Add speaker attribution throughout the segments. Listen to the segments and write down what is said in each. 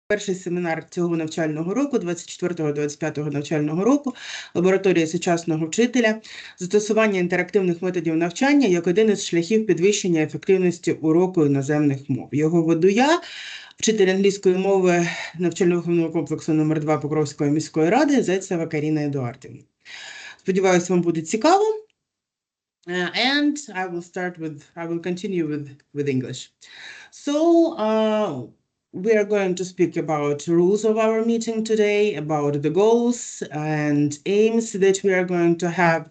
Speaker 1: Перший семінар цього навчального року, 24-25 навчального року, лабораторія сучасного вчителя, застосування інтерактивних методів навчання як один із шляхів підвищення ефективності уроку іноземних мов. Його веду я, вчитель англійської мови навчально-виховного комплексу номер 2 Покровської міської ради Зайцева Каріна Едуардівна. Сподіваюсь, вам буде цікаво. And I will continue with English. So, we are going to speak about rules of our meeting today, about the goals and aims that we are going to have.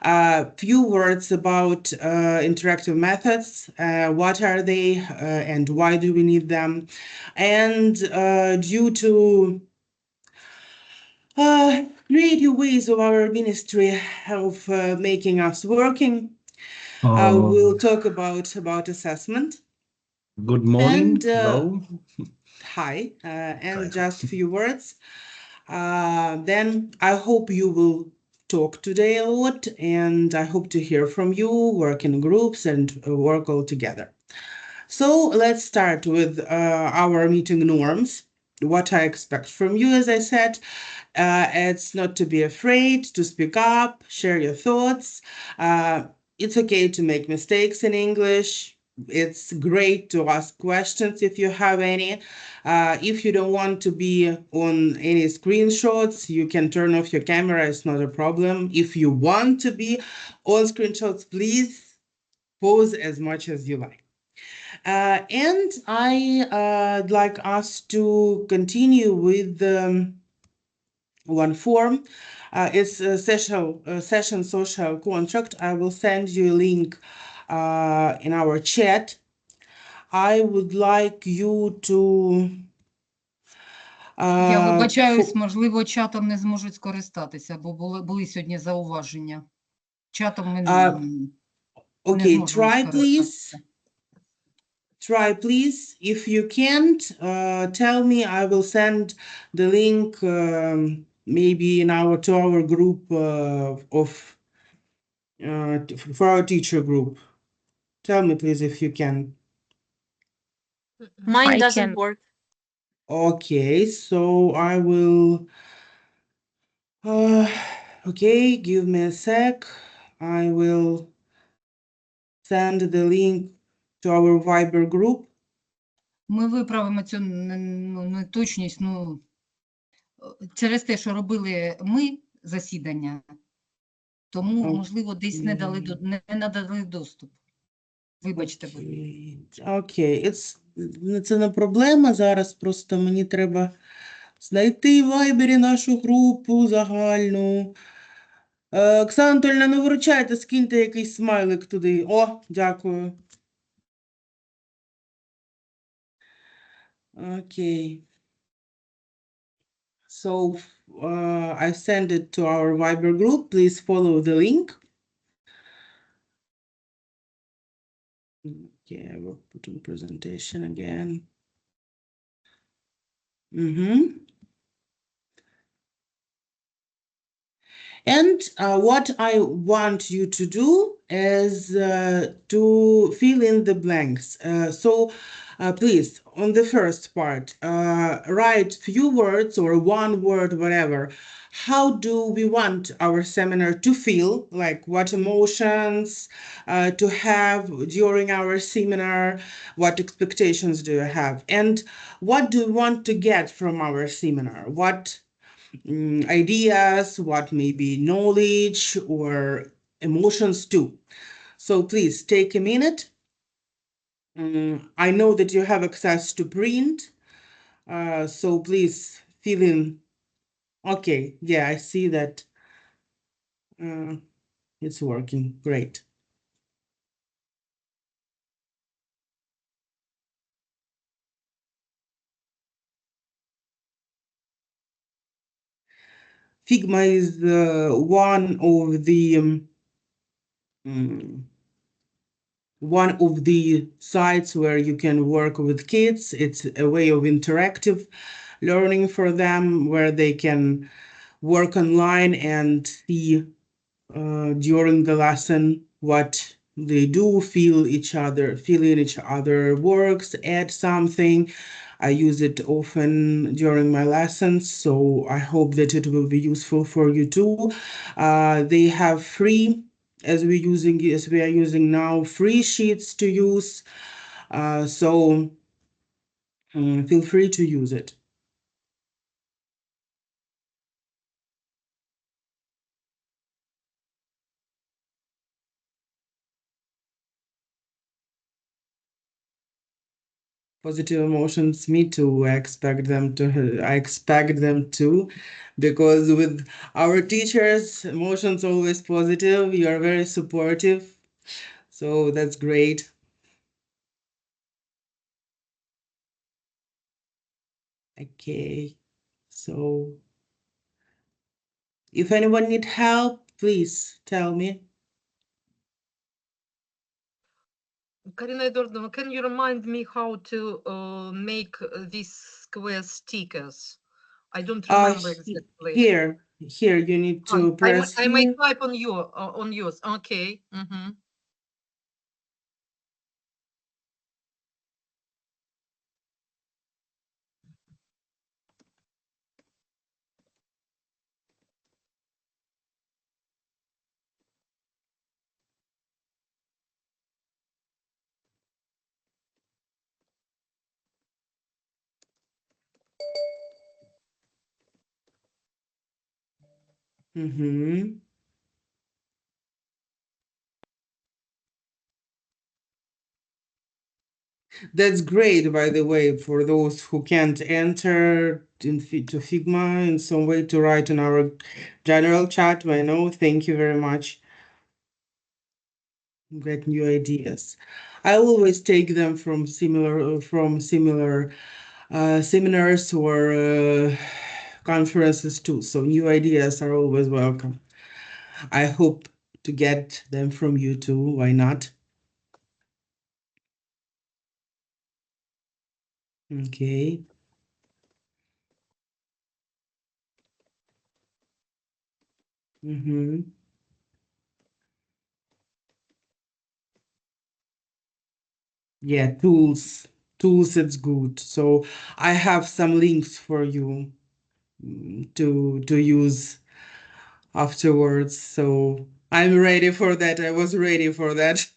Speaker 1: A few words about interactive methods, what are they and why do we need them? And due to creative ways of our ministry of making us working, we'll talk about assessment.
Speaker 2: Good morning.
Speaker 1: And,
Speaker 2: Hello.
Speaker 1: Hi, and just a few words. Then I hope you will talk today a lot, and I hope to hear from you, work in groups, and work all together. So let's start with our meeting norms. What I expect from you, as I said, it's not to be afraid to speak up, share your thoughts. It's okay to make mistakes in English. It's great to ask questions if you have any. If you don't want to be on any screenshots, you can turn off your camera, it's not a problem. If you want to be on screenshots, please pause as much as you like. And I'd like us to continue with one form. It's a session social contract. I will send you a link in our chat. I would like you to...
Speaker 3: Я вибачаюсь, можливо, чатом не зможуть скористатися, бо були сьогодні зауваження. Чатом ми не
Speaker 1: Okay,
Speaker 3: зможемо скористатися.
Speaker 1: Try, please. If you can't, tell me. I will send the link maybe to our group for our teacher group. Tell me, please, if you can.
Speaker 4: Mine doesn't work.
Speaker 1: Okay, so I will... okay, give me a sec. I will send the link to our Viber group.
Speaker 3: Ми виправимо цю неточність, через те, що робили ми засідання, тому, можливо, десь не надали доступ. Вибачте, будь ласка.
Speaker 1: Окей, це не проблема зараз, просто мені треба знайти в Вайбері нашу групу загальну. Оксана Анатольевна, ну виручайте, скиньте якийсь смайлик туди. О, дякую. Окей. So, I send it to our Viber group. Please follow the link. Okay, I will put on presentation again. And what I want you to do is to fill in the blanks. So please, on the first part, write few words or one word, whatever. How do we want our seminar to feel? Like what emotions to have during our seminar? What expectations do you have? And what do you want to get from our seminar? What ideas, what maybe knowledge or emotions too. So please take a minute. I know that you have access to print, so please fill in. Okay, yeah, I see that it's working. Great. Figma is one of the sites where you can work with kids. It's a way of interactive learning for them, where they can work online and see during the lesson what they do, feel in each other works, add something. I use it often during my lessons, so I hope that it will be useful for you too. They have free, as we are using now, free sheets to use. So feel free to use it. Positive emotions, me too. I expect them to, because with our teachers, emotions always positive. You are very supportive, so that's great. Okay, so if anyone need help, please tell me.
Speaker 4: Karina Edouardovna, can you remind me how to make these square stickers? I don't remember exactly.
Speaker 1: Here, you need to press.
Speaker 4: I might type on yours. Okay. Mm-hmm.
Speaker 1: Mm-hmm. That's great, by the way, for those who can't enter to Figma in some way to write in our general chat. I know. Thank you very much. Get new ideas. I always take them from similar seminars or conferences too. So new ideas are always welcome. I hope to get them from you too. Why not? Okay. Mm-hmm. Yeah, tools. Tools, it's good. So I have some links for you to use afterwards. So I'm ready for that. I was ready for that.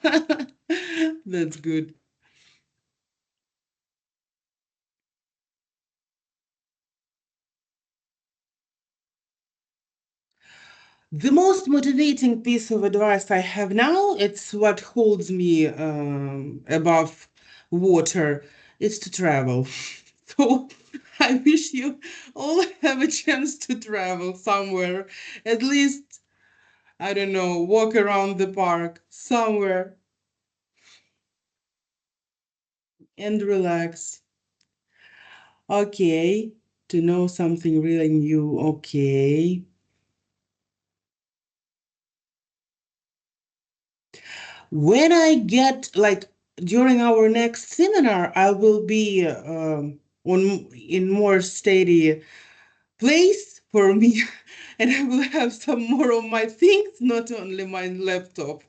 Speaker 1: That's good. The most motivating piece of advice I have now, it's what holds me above water, is to travel. So I wish you all have a chance to travel somewhere, at least, I don't know, walk around the park somewhere and relax. Okay, to know something really new. Okay. When I get like during our next seminar, I will be on in more steady place for me, and I will have some more of my things, not only my laptop.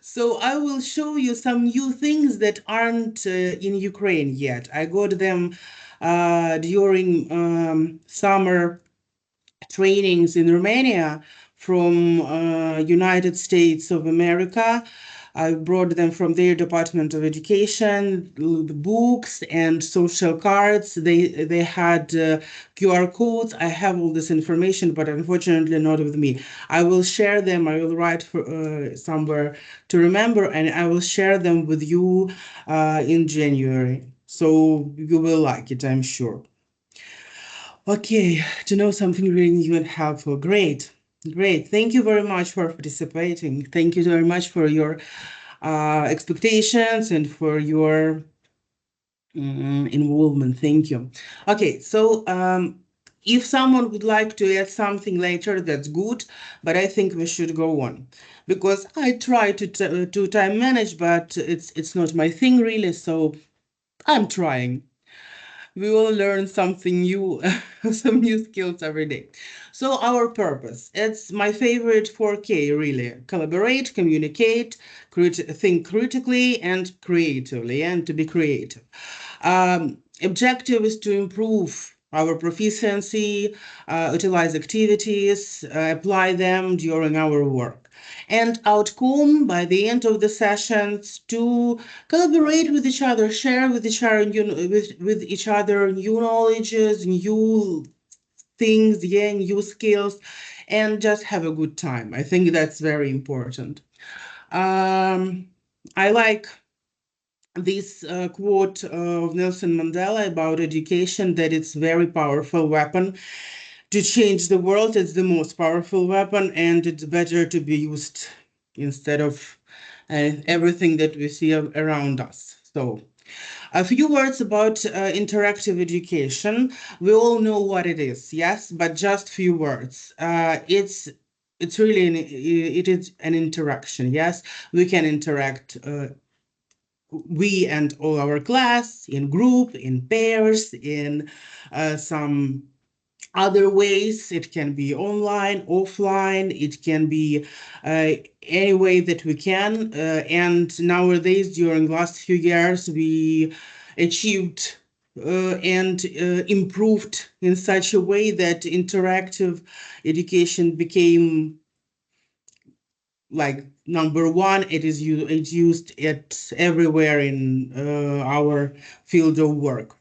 Speaker 1: So I will show you some new things that aren't in Ukraine yet. I got them during summer trainings in Romania from United States of America. I brought them from their Department of Education, the books and social cards. They had QR codes. I have all this information, but unfortunately not with me. I will share them. I will write for, somewhere to remember, and I will share them with you in January. So you will like it, I'm sure. Okay, to know something really new and helpful. Great, great. Thank you very much for participating. Thank you very much for your expectations and for your involvement. Thank you. Okay, so if someone would like to add something later, that's good, but I think we should go on because I try to time manage, but it's not my thing really, so I'm trying. We will learn something new, some new skills every day. So our purpose, it's my favorite 4K really. Collaborate, communicate, think critically and creatively, and to be creative. objective is to improve our proficiency, utilize activities, apply them during our work. And outcome by the end of the sessions to collaborate with each other, share with each other, with each other new knowledges, new things, new skills, and just have a good time. I think that's very important. I like this quote of Nelson Mandela about education, that it's very powerful weapon to change the world. It's the most powerful weapon, and it's better to be used instead of everything that we see around us. So a few words about interactive education. We all know what it is, yes, but just few words. It's really it is an interaction. Yes, we can interact. We and all our class, in group, in pairs, in some other ways. It can be online, offline, it can be any way that we can. And nowadays, during last few years, we achieved and improved in such a way that interactive education became like number one. It's used everywhere in our field of work.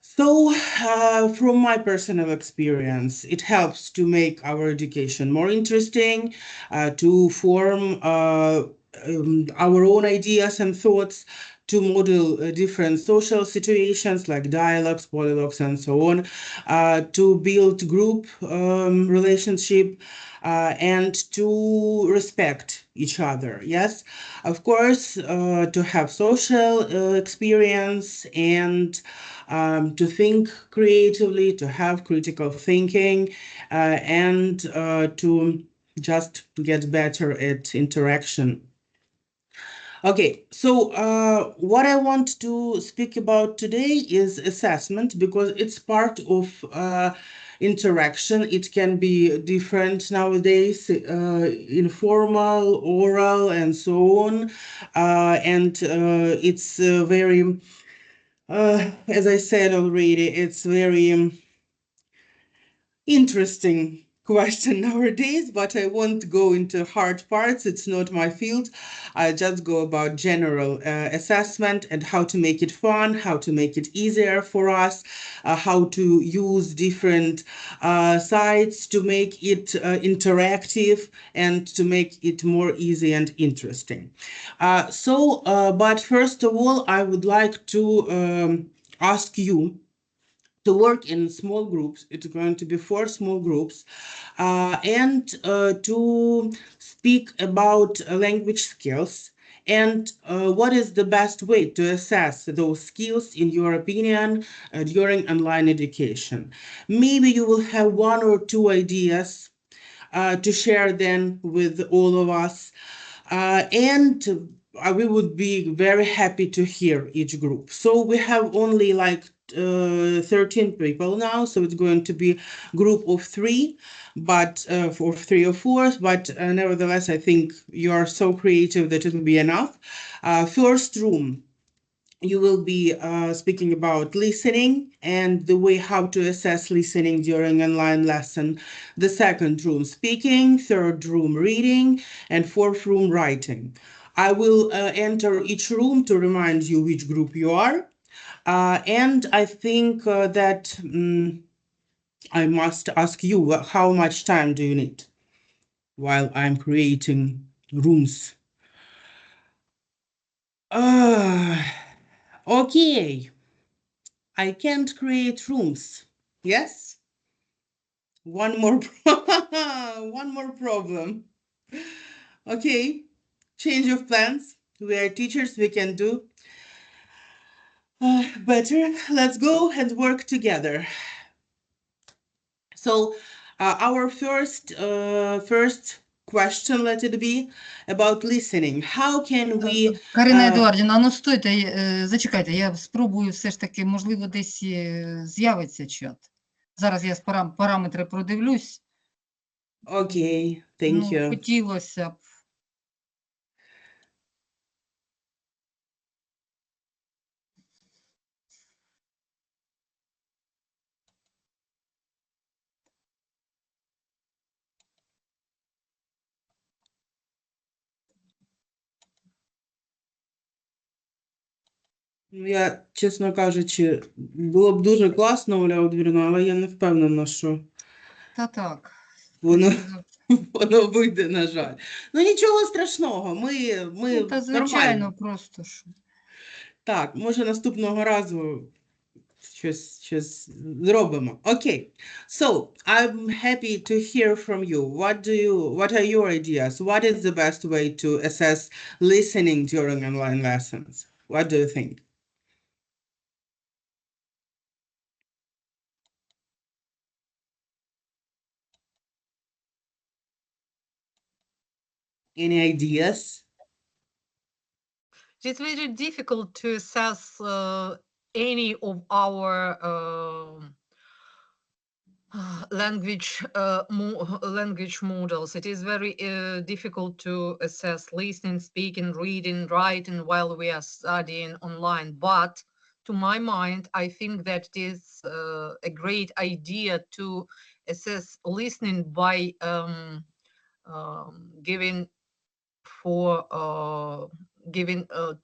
Speaker 1: So, from my personal experience, it helps to make our education more interesting, to form our own ideas and thoughts, to model different social situations like dialogues, polylogues, and so on, to build group relationship, and to respect each other. Yes, of course, to have social experience and to think creatively, to have critical thinking, and to just get better at interaction. Okay, so what I want to speak about today is assessment, because it's part of interaction. It can be different nowadays, informal, oral, and so on. And it's very, as I said already, it's very interesting question nowadays, but I won't go into hard parts. It's not my field. I just go about general assessment and how to make it fun, how to make it easier for us, how to use different sites to make it interactive and to make it more easy and interesting. But first of all, I would like to ask you to work in small groups. It's going to be 4 small groups, and to speak about language skills and what is the best way to assess those skills, in your opinion, during online education. Maybe you will have 1 or 2 ideas to share then with all of us, and we would be very happy to hear each group. So we have only like 13 people now, so it's going to be group of 3, but for 3 or 4, but nevertheless, I think you are so creative that it will be enough. First room, you will be speaking about listening and the way how to assess listening during online lesson. The second room, speaking. Third room, reading. And fourth room, writing. I will enter each room to remind you which group you are. And I think that I must ask you, how much time do you need while I'm creating rooms? Okay, I can't create rooms. Yes? One more problem. Okay, change of plans. We are teachers, we can do better. Let's go and work together. So our first question, let it be about listening. How can we...
Speaker 3: Карина Едуардівна, ну стойте, зачекайте, я спробую все ж таки, можливо, десь з'явиться чат. Зараз я параметри продивлюсь.
Speaker 1: Окей, thank you.
Speaker 3: Хотілося б.
Speaker 1: Я, чесно кажучи, було б дуже класно, Оля Одвірна, але я не впевнена, що
Speaker 3: Та так.
Speaker 1: воно,
Speaker 3: Це-
Speaker 1: воно вийде, на жаль. Ну, нічого страшного, ми
Speaker 3: Ну, та звичайно,
Speaker 1: нормально.
Speaker 3: просто що.
Speaker 1: Так, може наступного разу щось зробимо. Окей. So, I'm happy to hear from you. What are your ideas? What is the best way to assess listening during online lessons? What do you think? Any ideas?
Speaker 4: It's very difficult to assess any of our language models. It is very difficult to assess listening, speaking, reading, writing while we are studying online. But to my mind, I think that it is a great idea to assess listening by giving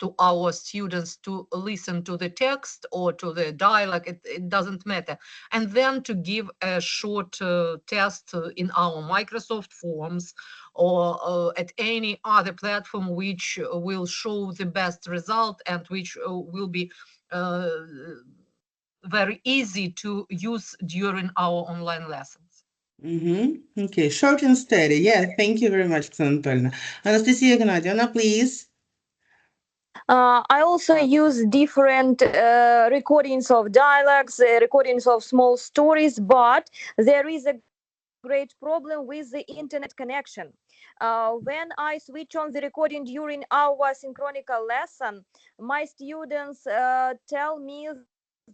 Speaker 4: to our students to listen to the text or to the dialogue, it doesn't matter. And then to give a short test in our Microsoft Forms or at any other platform which will show the best result and which will be very easy to use during our online lessons.
Speaker 1: Okay, short and steady. Yeah, thank you very much, Оксана Анатольевна. Анастасія Геннадіївна, please.
Speaker 5: I also use different recordings of dialogues, recordings of small stories, but there is a great problem with the internet connection. When I switch on the recording during our synchronical lesson, my students tell me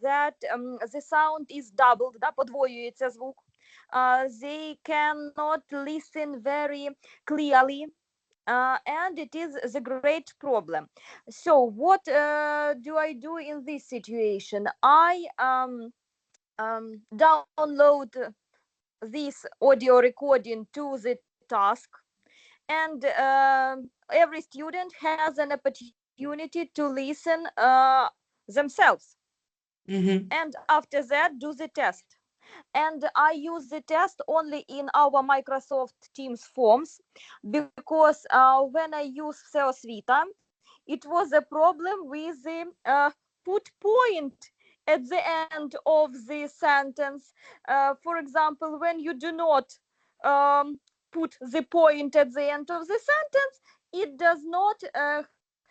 Speaker 5: that the sound is doubled, да, подвоюється звук. They cannot listen very clearly. And it is the great problem. So what do I do in this situation? I download this audio recording to the task, and every student has an opportunity to listen themselves. And after that, do the test. And I use the test only in our Microsoft Teams forms, because when I use Всеосвіта, it was a problem with the put point at the end of the sentence. For example, when you do not put the point at the end of the sentence, it does not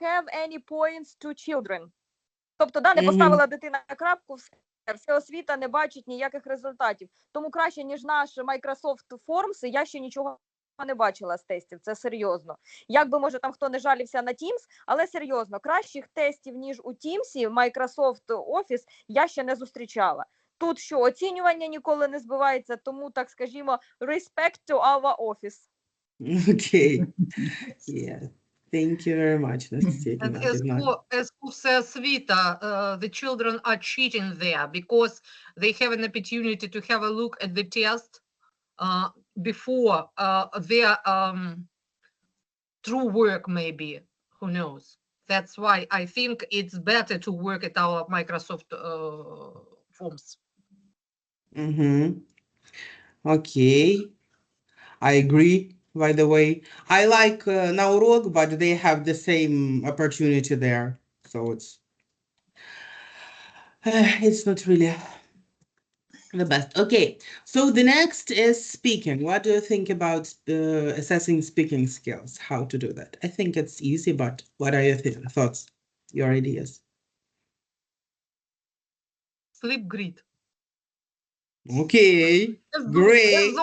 Speaker 5: have any points to children. Тобто, да, не поставила дитина крапку, Всеосвіта не бачить ніяких результатів. Тому краще, ніж наш Microsoft Forms, я ще нічого не бачила з тестів, це серйозно. Як би, може, там хто не жалівся на Teams, але серйозно, кращих тестів, ніж у Teams, Microsoft Office, я ще не зустрічала. Тут що, оцінювання ніколи не збивається, тому, так скажімо, respect to our office.
Speaker 1: Okay. Yeah. Thank you very much, Настасія
Speaker 4: And
Speaker 1: Геннадіївна.
Speaker 4: as for Всеосвіта, the children are cheating there because they have an opportunity to have a look at the test before their true work, maybe. Who knows? That's why I think it's better to work at our Microsoft Forms.
Speaker 1: Okay. I agree, by the way. I like Naurog, but they have the same opportunity there. So it's not really the best. Okay, so the next is speaking. What do you think about assessing speaking skills? How to do that? I think it's easy, but what are your thoughts, your ideas?
Speaker 4: Sleep grid.
Speaker 1: Okay, great.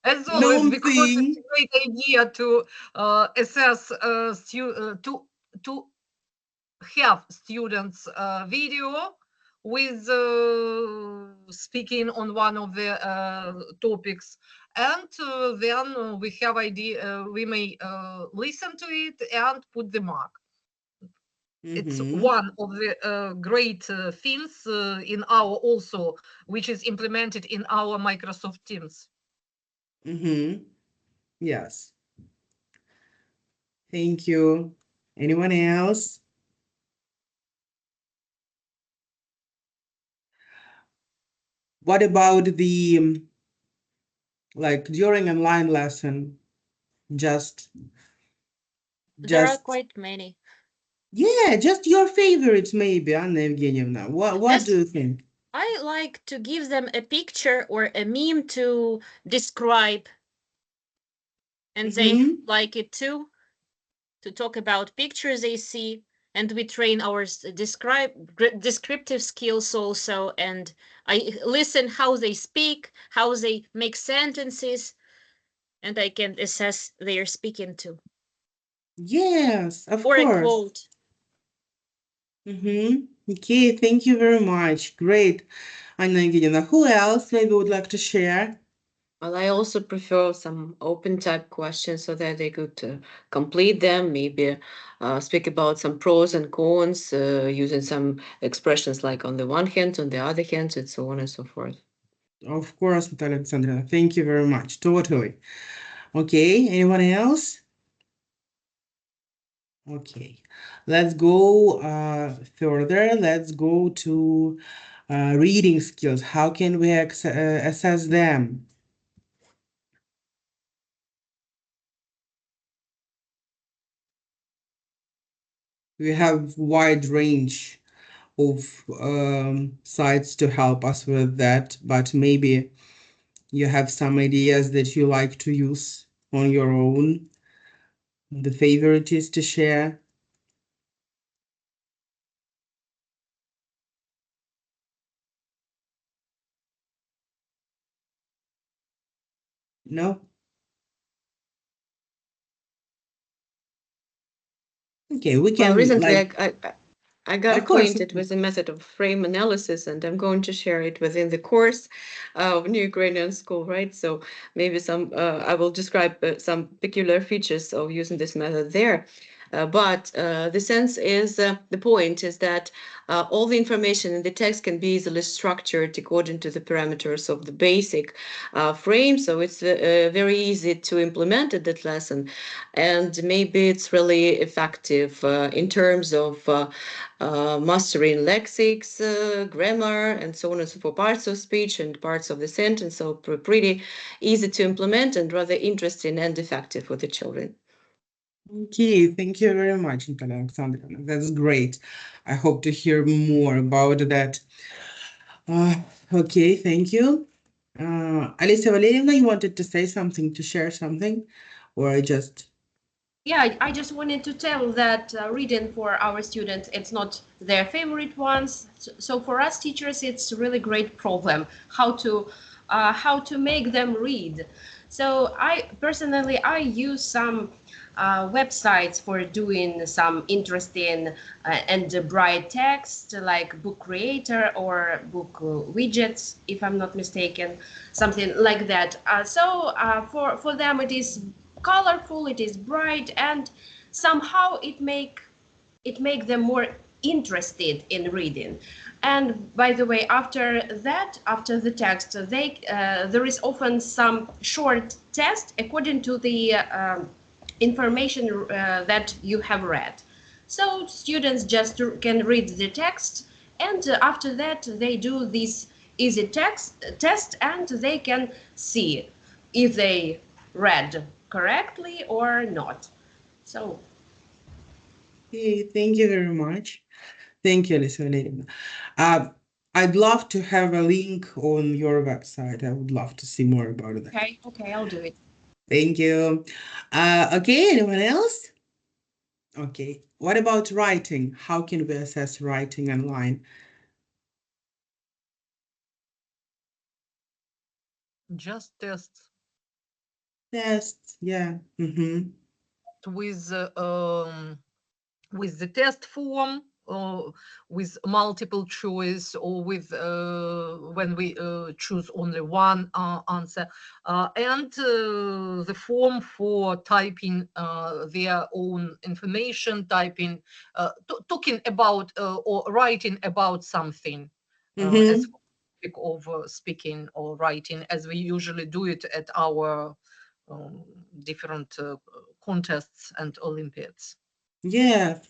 Speaker 4: As
Speaker 1: Known
Speaker 4: always, because
Speaker 1: thing.
Speaker 4: it's a great idea to assess to have students video with speaking on one of the topics, and then we have idea. We may listen to it and put the mark. It's one of the great things in our also, which is implemented in our Microsoft Teams.
Speaker 1: Yes. Thank you. Anyone else? what about the, like during online lesson, just,
Speaker 6: There are quite many.
Speaker 1: yeah, just your favorites maybe, Anna Evgenievna. What do you think?
Speaker 6: I like to give them a picture or a meme to describe, and they like it too, to talk about pictures they see, and we train our descriptive skills also, and I listen how they speak, how they make sentences, and I can assess their speaking too.
Speaker 1: Yes, of
Speaker 6: Or
Speaker 1: course.
Speaker 6: a quote.
Speaker 1: Okay, thank you very much. Great. Anna Evgenievna, who else maybe would like to share?
Speaker 7: Well, I also prefer some open type questions so that they could complete them, maybe speak about some pros and cons, using some expressions like on the one hand, on the other hand, and so on and so forth.
Speaker 1: Of course, Natalia Alexandrovna. Thank you very much. Totally. Okay, anyone else? Okay, let's go further. Let's go to reading skills. How can we assess them? We have wide range of sites to help us with that, but maybe you have some ideas that you like to use on your own. The favorites to share. No? Okay, we can
Speaker 7: Well, recently
Speaker 1: like,
Speaker 7: I got
Speaker 1: Of course,
Speaker 7: acquainted with the method of frame analysis, and I'm going to share it within the course of New Ukrainian School, right? So maybe I will describe some peculiar features of using this method there. But the sense is, the point is that all the information in the text can be easily structured according to the parameters of the basic frame. So it's very easy to implement at that lesson. And maybe it's really effective in terms of mastering lexics, grammar, and so on and so forth, parts of speech and parts of the sentence. So pretty easy to implement and rather interesting and effective for the children.
Speaker 1: okay, thank you very much, Natalia Alexandrovna. That's great. I hope to hear more about that. Okay, thank you. Alicia Valerievna, you wanted to say something, to share something, or just...
Speaker 8: Yeah, I just wanted to tell that reading for our students, it's not their favorite ones. So for us teachers, it's a really great problem how to make them read. So I personally, I use some websites for doing some interesting and bright text like Book Creator or Book Widgets, if I'm not mistaken, something like that. For them, it is colorful, it is bright, and somehow it make them more interested in reading. And by the way, after the text, there is often some short test according to the information that you have read. So students just can read the text, and after that they do this easy test, and they can see if they read correctly or not. So
Speaker 1: Okay, thank you very much. Thank you, Alicia Valerievna. I'd love to have a link on your website. I would love to see more about that.
Speaker 8: okay, I'll do it.
Speaker 1: Thank you. Okay, anyone else? Okay, what about writing? How can we assess writing online?
Speaker 4: Just tests
Speaker 1: Tests, yeah.
Speaker 4: With the test form, with multiple choice, or with when we choose only one answer, and the form for typing their own information, talking about or writing about something, as of speaking or writing, as we usually do it at our different contests and Olympiads.
Speaker 1: Yeah,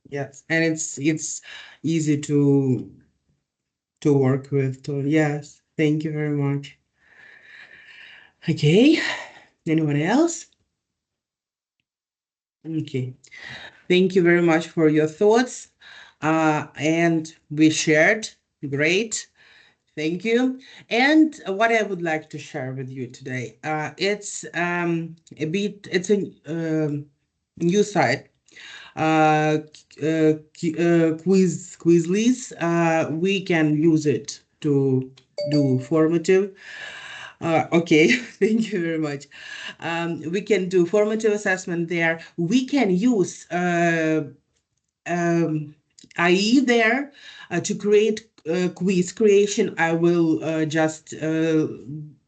Speaker 1: yes. And it's easy to to work with. Yes, thank you very much. Okay, anyone else? Okay, thank you very much for your thoughts. And we shared, great. Thank you. And what I would like to share with you today, it's a new site, Quizlys. We can use it to do formative. Okay, thank you very much. We can do formative assessment there. We can use IE there to create quiz creation. I will just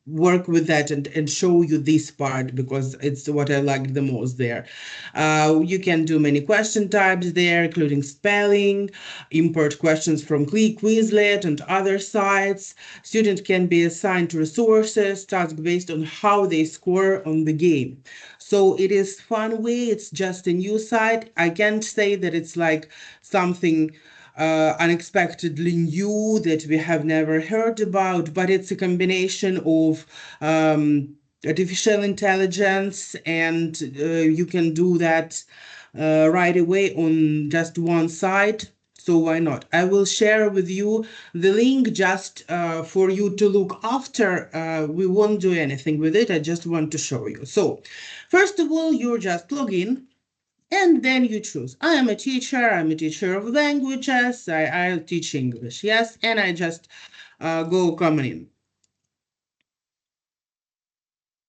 Speaker 1: work with that and show you this part because it's what I like the most there. You can do many question types there, including spelling, import questions from Quizlet and other sites. Students can be assigned resources, tasks based on how they score on the game. So it is fun way. It's just a new site. I can't say that it's like something unexpectedly new that we have never heard about, but it's a combination of artificial intelligence, and you can do that right away on just one site. So why not? I will share with you the link just for you to look after. We won't do anything with it. I just want to show you. So first of all, you just log in. And then you choose, I'm a teacher of languages, I teach English, yes, and I just go come in.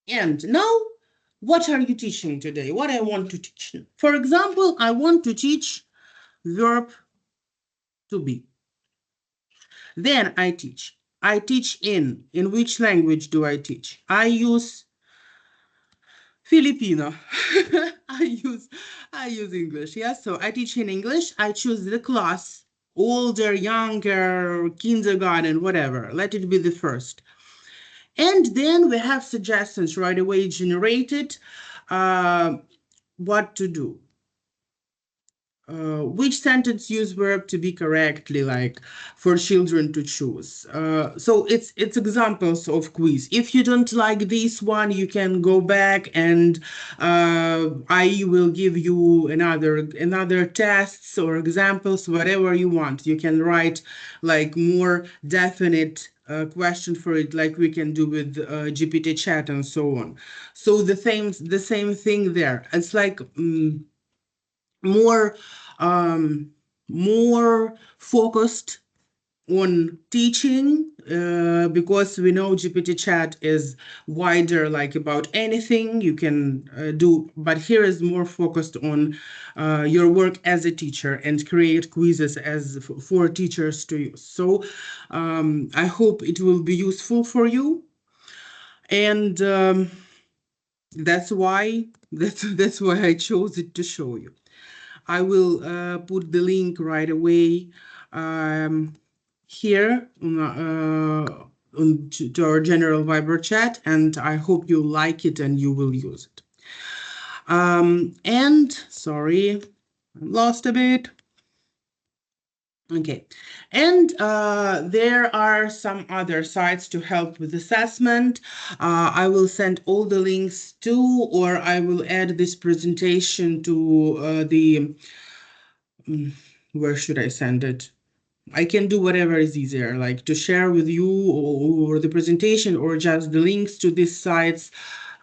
Speaker 1: And now, what are you teaching today? What I want to teach? For example, I want to teach verb to be. Then I teach. I teach in which language do I teach? I use Filipino. I use English, yes. So I teach in English. I choose the class, older, younger, kindergarten, whatever. Let it be the first. And then we have suggestions right away generated. What to do? Which sentence use verb to be correctly, like for children to choose. So it's examples of quiz. If you don't like this one, you can go back and I will give you another tests or examples, whatever you want. You can write like more definite question for it, like we can do with GPT chat and so on. So the same thing there. It's like more focused on teaching because we know GPT chat is wider, like about anything you can do, but here is more focused on your work as a teacher and create quizzes as for teachers to use. So I hope it will be useful for you, and that's why I chose it to show you. I will put the link right away here to our general Viber chat, and I hope you like it and you will use it. And sorry, I lost a bit. Okay, and there are some other sites to help with assessment. I will send all the links to, or I will add this presentation to where should I send it? I can do whatever is easier, like to share with you or the presentation or just the links to these sites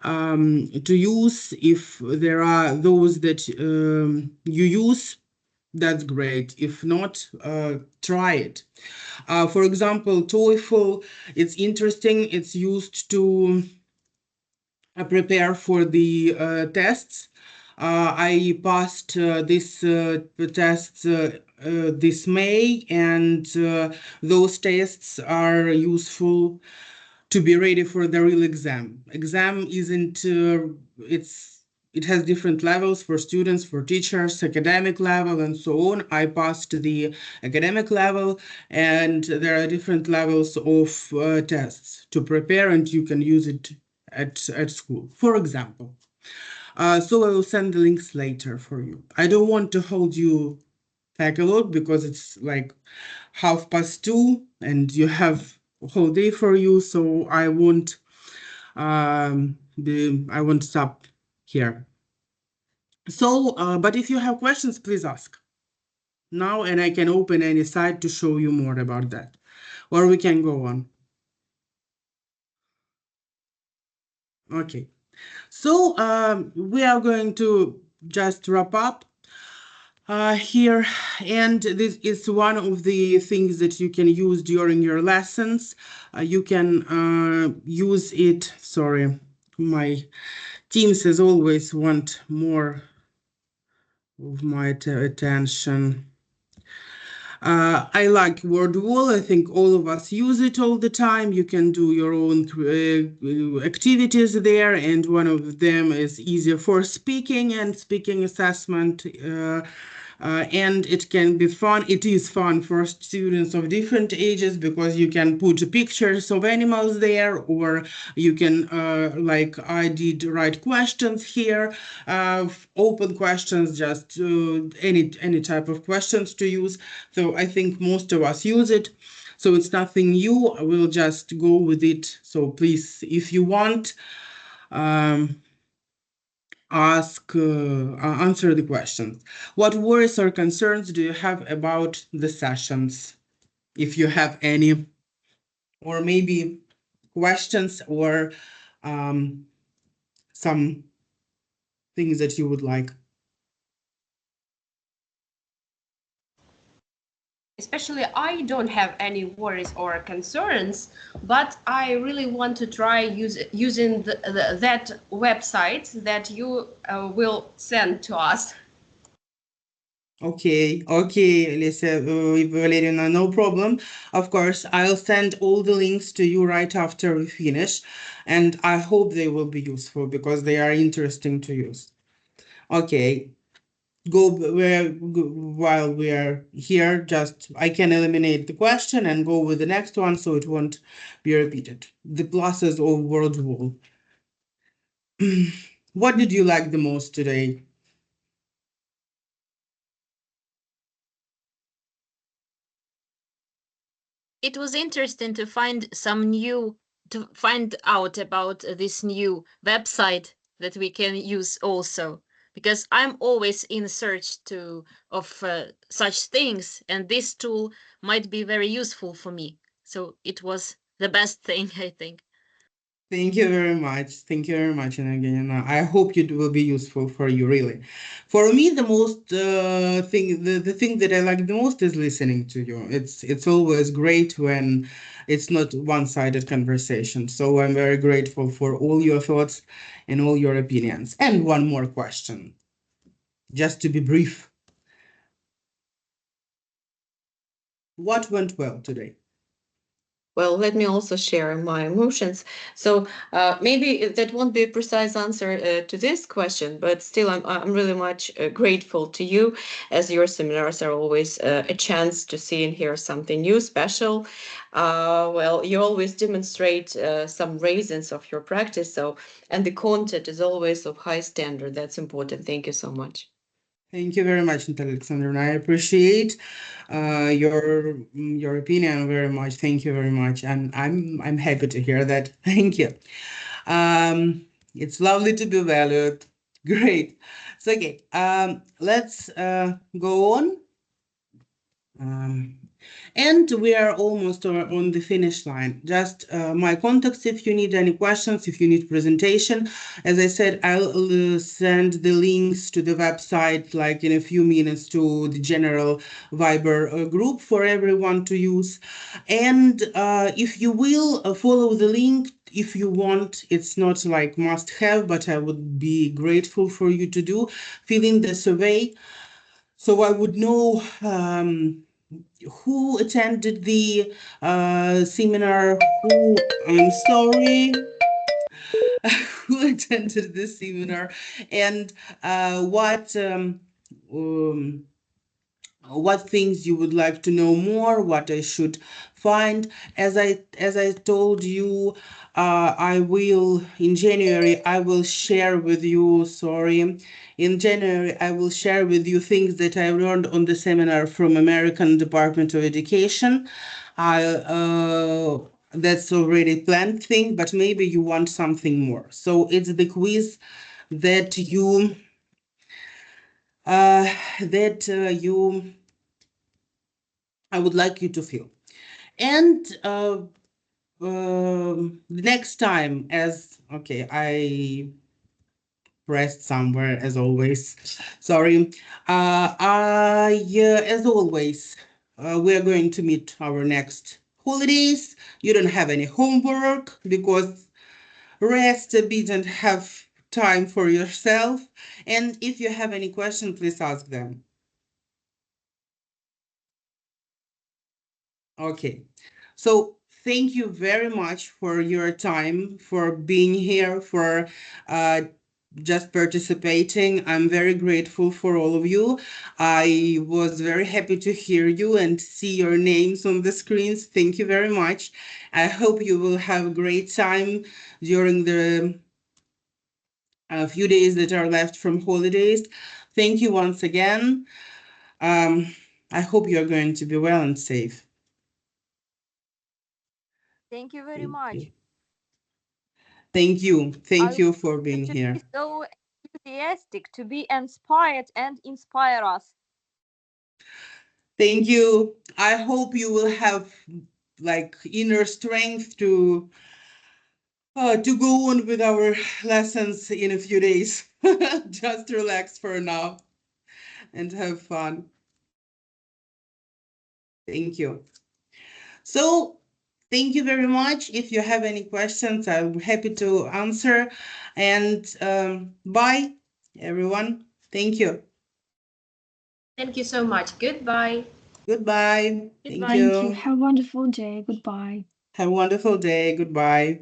Speaker 1: to use. If there are those that you use, that's great. If not, try it. For example, TOEFL, it's interesting. It's used to prepare for the tests. I passed this tests this May, and those tests are useful to be ready for the real exam. Exam isn't, it has different levels for students, for teachers, academic level, and so on. I passed the academic level, and there are different levels of tests to prepare, and you can use it at school, for example. So I will send the links later for you. I don't want to hold you back a lot because it's like 2:30 and you have a whole day for you, so I won't stop here. So, but if you have questions, please ask now, and I can open any site to show you more about that, or we can go on. Okay, so we are going to just wrap up here, and this is one of the things that you can use during your lessons. You can use it. Sorry, my Teams as always want more of my attention. I like word wall. I think all of us use it all the time. You can do your own activities there, and one of them is easier for speaking and speaking assessment. And it can be fun. It is fun for students of different ages because you can put pictures of animals there, or you can, like I did, write questions here, open questions, just any type of questions to use. So I think most of us use it. So it's nothing new. I will just go with it. So please, if you want, answer the questions. What worries or concerns do you have about the sessions, if you have any, or maybe questions or some things that you would like?
Speaker 8: Especially, I don't have any worries or concerns, but I really want to try using that website that you will send to us.
Speaker 1: Okay, Lisa, Valerina, no problem. Of course, I'll send all the links to you right after we finish, and I hope they will be useful because they are interesting to use. Okay, while we are here, just I can eliminate the question and go with the next one so it won't be repeated. The pluses of word wall. What did you like the most today?
Speaker 6: It was interesting to find out about this new website that we can use also, because I'm always in search of such things, and this tool might be very useful for me. So it was the best thing, I think.
Speaker 1: Thank you very much. Thank you very much. And again, I hope it will be useful for you, really. For me, the most the thing that I like the most is listening to you. It's always great when it's not one-sided conversation. So I'm very grateful for all your thoughts and all your opinions. And one more question, just to be brief. What went well today?
Speaker 7: Well, let me also share my emotions. So maybe that won't be a precise answer to this question, but still I'm really much grateful to you, as your seminars are always a chance to see and hear something new, special. Well, you always demonstrate some reasons of your practice, and the content is always of high standard. That's important. Thank you so much.
Speaker 1: Thank you very much, Natalia Alexandrovna. I appreciate your opinion very much. Thank you very much, and I'm happy to hear that. Thank you. It's lovely to be valued. Great. So okay, let's go on. And we are almost on the finish line. Just my contacts if you need any questions, if you need presentation. As I said, I'll send the links to the website like in a few minutes to the general Viber group for everyone to use. And if you will follow the link, if you want, it's not like must have, but I would be grateful for you to fill in the survey. So I would know who attended the seminar, I'm sorry, who attended the seminar, and what what things you would like to know more, what I should find. As I told you, I will in January I will share with you. In January I will share with you things that I learned on the seminar from American Department of Education. That's already planned thing, but maybe you want something more. So it's the quiz that you I would like you to feel. And next time, I pressed somewhere as always. Sorry. As always, we are going to meet our next holidays. You don't have any homework because rest a bit and have time for yourself. And if you have any questions, please ask them. Okay, so thank you very much for your time, for being here, for just participating. I'm very grateful for all of you. I was very happy to hear you and see your names on the screens. Thank you very much. I hope you will have a great time during the few days that are left from holidays. Thank you once again. I hope you're going to be well and safe.
Speaker 5: Thank you very much.
Speaker 1: Thank you. Thank
Speaker 5: I
Speaker 1: you for being
Speaker 5: to
Speaker 1: here.
Speaker 5: be so enthusiastic, to be inspired and inspire us.
Speaker 1: Thank you. I hope you will have like inner strength to go on with our lessons in a few days. Just relax for now and have fun. Thank you. So thank you very much. If you have any questions, I'm happy to answer. And bye, everyone. Thank you.
Speaker 8: Thank you so much. Goodbye.
Speaker 1: Goodbye. Thank
Speaker 8: Goodbye.
Speaker 1: you.
Speaker 9: Thank you. Have a wonderful day. Goodbye.
Speaker 1: Have a wonderful day. Goodbye.